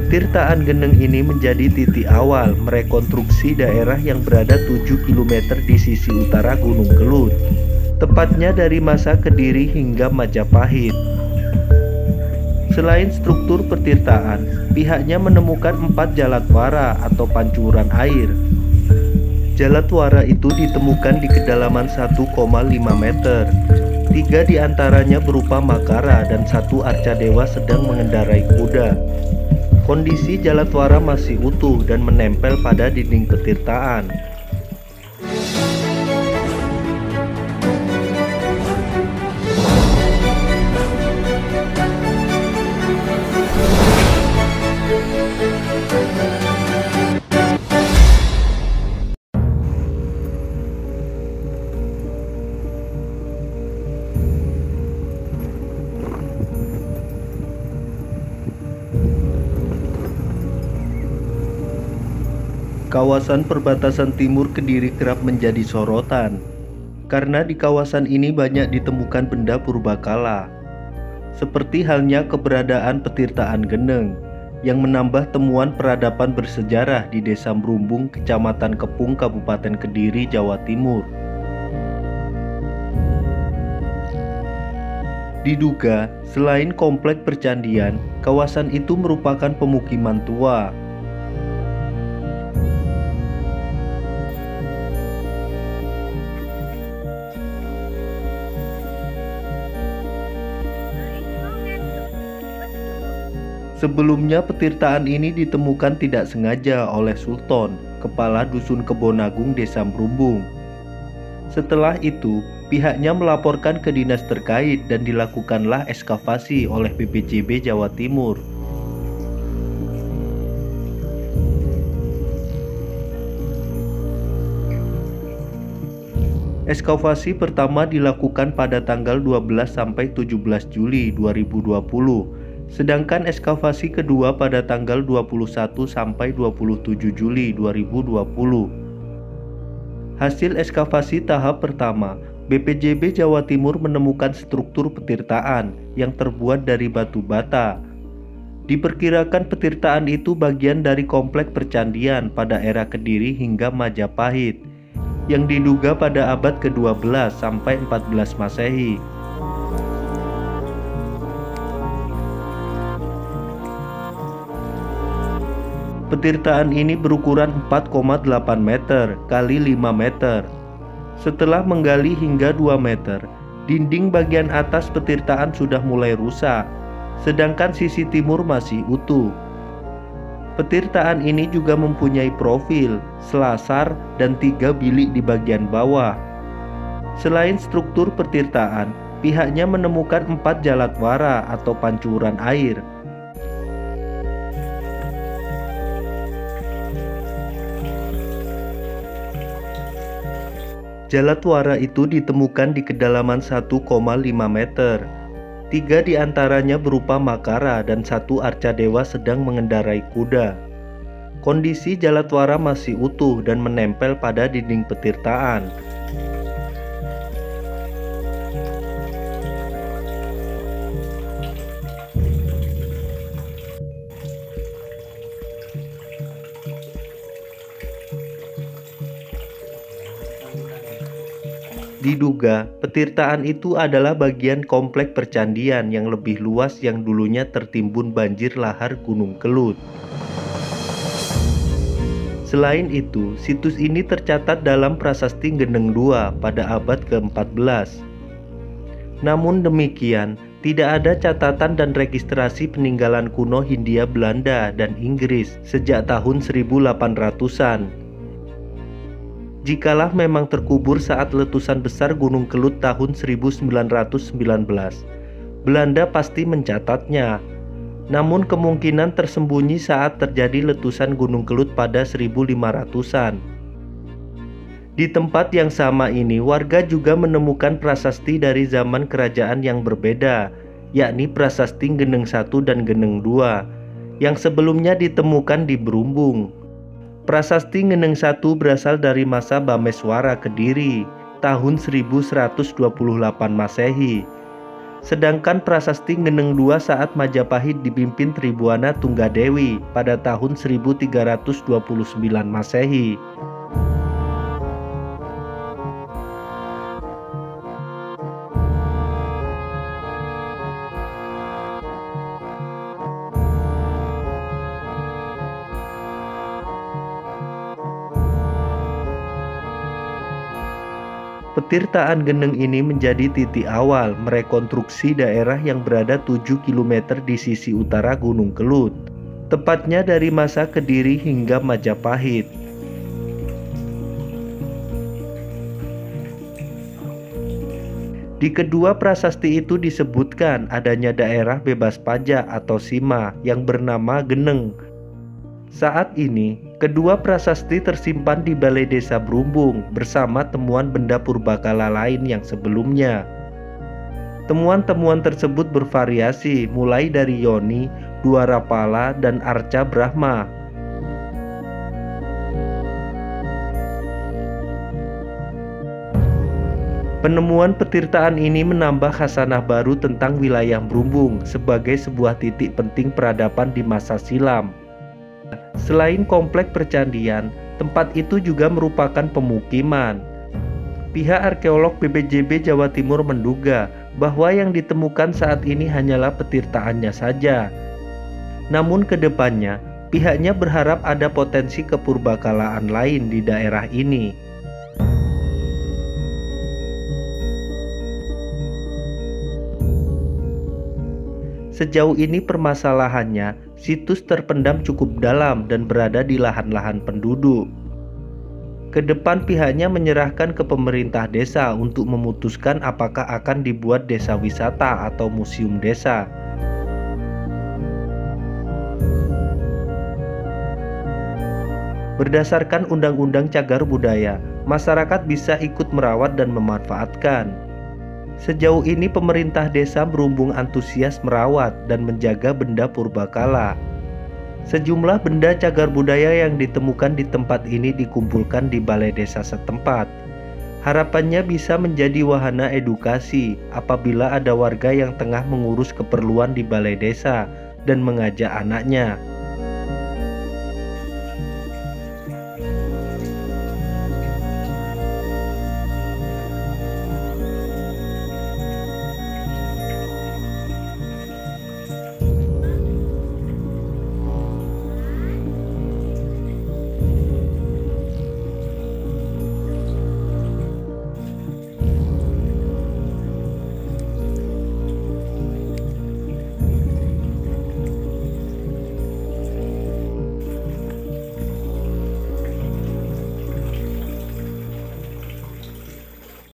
Petirtaan Geneng ini menjadi titik awal merekonstruksi daerah yang berada 7 km di sisi utara Gunung Kelut, tepatnya dari masa Kediri hingga Majapahit. Selain struktur petirtaan, pihaknya menemukan 4 jalatwara atau pancuran air. Jalatwara itu ditemukan di kedalaman 1,5 meter. 3 diantaranya berupa makara dan 1 arcadewa sedang mengendarai kuda. Kondisi jalatwara masih utuh dan menempel pada dinding petirtaan. Kawasan perbatasan timur Kediri kerap menjadi sorotan, karena di kawasan ini banyak ditemukan benda purbakala, seperti halnya keberadaan petirtaan Geneng, yang menambah temuan peradaban bersejarah di Desa Merumbung, Kecamatan Kepung, Kabupaten Kediri, Jawa Timur. Diduga, selain komplek percandian, kawasan itu merupakan pemukiman tua. Sebelumnya petirtaan ini ditemukan tidak sengaja oleh Sultan, kepala Dusun Kebonagung Desa Merumbung. Setelah itu, pihaknya melaporkan ke dinas terkait dan dilakukanlah ekskavasi oleh BPJB Jawa Timur. Ekskavasi pertama dilakukan pada tanggal 12 sampai 17 Juli 2020. Sedangkan ekskavasi kedua pada tanggal 21 sampai 27 Juli 2020. Hasil ekskavasi tahap pertama, BPJB Jawa Timur menemukan struktur petirtaan yang terbuat dari batu bata. Diperkirakan petirtaan itu bagian dari komplek percandian pada era Kediri hingga Majapahit, yang diduga pada abad ke-12 sampai 14 Masehi. Petirtaan ini berukuran 4,8 meter kali 5 meter. Setelah menggali hingga 2 meter, dinding bagian atas petirtaan sudah mulai rusak, sedangkan sisi timur masih utuh. Petirtaan ini juga mempunyai profil, selasar, dan 3 bilik di bagian bawah. Selain struktur petirtaan, pihaknya menemukan 4 jalatwara atau pancuran air. Jalatwara itu ditemukan di kedalaman 1,5 meter. 3 diantaranya berupa makara dan 1 arcadewa sedang mengendarai kuda. Kondisi jalatwara masih utuh dan menempel pada dinding petirtaan. Diduga, petirtaan itu adalah bagian komplek percandian yang lebih luas yang dulunya tertimbun banjir lahar Gunung Kelut. Selain itu, situs ini tercatat dalam Prasasti Geneng II pada abad ke-14. Namun demikian, tidak ada catatan dan registrasi peninggalan kuno Hindia Belanda dan Inggris sejak tahun 1800-an. Jikalah memang terkubur saat letusan besar Gunung Kelut tahun 1919, Belanda pasti mencatatnya. Namun kemungkinan tersembunyi saat terjadi letusan Gunung Kelut pada 1500-an. Di tempat yang sama ini, warga juga menemukan prasasti dari zaman kerajaan yang berbeda, yakni Prasasti Geneng I dan Geneng II, yang sebelumnya ditemukan di Merumbung. Prasasti Geneng I berasal dari masa Bameswara Kediri tahun 1128 Masehi. Sedangkan prasasti Geneng II saat Majapahit dipimpin Tribuana Tunggadewi pada tahun 1329 Masehi. Petirtaan Geneng ini menjadi titik awal merekonstruksi daerah yang berada 7 km di sisi utara Gunung Kelut, tepatnya dari masa Kediri hingga Majapahit. Di kedua prasasti itu disebutkan adanya daerah bebas pajak atau Sima yang bernama Geneng. Saat ini, kedua prasasti tersimpan di Balai Desa Brumbung bersama temuan benda purbakala lain yang sebelumnya. Temuan-temuan tersebut bervariasi mulai dari Yoni, Dwarapala, dan Arca Brahma. Penemuan petirtaan ini menambah khasanah baru tentang wilayah Brumbung sebagai sebuah titik penting peradaban di masa silam. Selain komplek percandian, tempat itu juga merupakan pemukiman. Pihak arkeolog BPJB Jawa Timur menduga bahwa yang ditemukan saat ini hanyalah petirtaannya saja. Namun kedepannya, pihaknya berharap ada potensi kepurbakalaan lain di daerah ini. Sejauh ini permasalahannya, situs terpendam cukup dalam dan berada di lahan-lahan penduduk. Kedepan pihaknya menyerahkan ke pemerintah desa untuk memutuskan apakah akan dibuat desa wisata atau museum desa. Berdasarkan Undang-Undang Cagar Budaya, masyarakat bisa ikut merawat dan memanfaatkan. Sejauh ini pemerintah desa Brumbung antusias merawat dan menjaga benda purbakala. Sejumlah benda cagar budaya yang ditemukan di tempat ini dikumpulkan di balai desa setempat. Harapannya bisa menjadi wahana edukasi apabila ada warga yang tengah mengurus keperluan di balai desa dan mengajak anaknya